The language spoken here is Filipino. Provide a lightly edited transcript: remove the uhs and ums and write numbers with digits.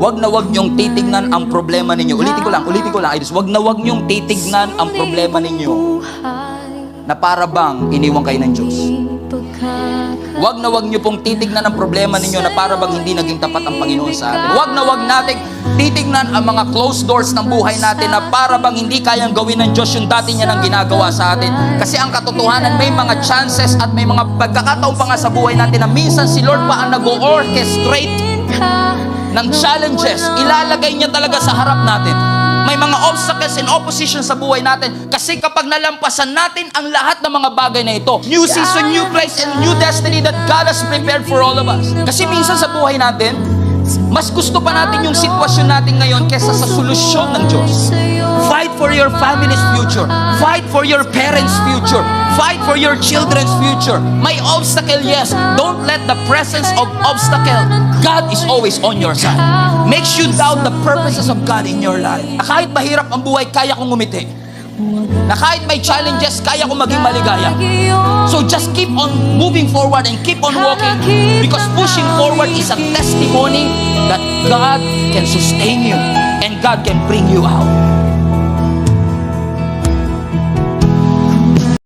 wag na wag niyong titignan ang problema ninyo. Ulitin ko lang, idols. Wag na wag niyong titignan ang problema ninyo na para bang iniwan kayo ng Diyos. Wag na wag niyo pong titignan ang problema ninyo na para bang hindi naging tapat ang Panginoon sa atin. Wag na wag nating titignan ang mga closed doors ng buhay natin na para bang hindi kayang gawin ng Diyos yung dati niya nang ginagawa sa atin. Kasi ang katotohanan, may mga chances at may mga pagkakataon pa nga sa buhay natin na minsan si Lord pa ang nag-o-orchestrate ng challenges. Ilalagay niya talaga sa harap natin. May mga obstacles and opposition sa buhay natin. Kasi kapag nalampasan natin ang lahat ng mga bagay na ito, new season, new place, and new destiny that God has prepared for all of us. Kasi minsan sa buhay natin, mas gusto pa natin yung sitwasyon natin ngayon kesa sa solusyon ng Diyos. Fight for your family's future. Fight for your parents' future. Fight for your children's future. May obstacle, yes. Don't let the presence of obstacle. God is always on your side. Makes you doubt the purposes of God in your life. Na kahit mahirap ang buhay, kaya kong ngumiti. Na kahit may challenges, kaya kong maging maligaya. So just keep on moving forward and keep on walking, because pushing forward is a testimony that God can sustain you and God can bring you out.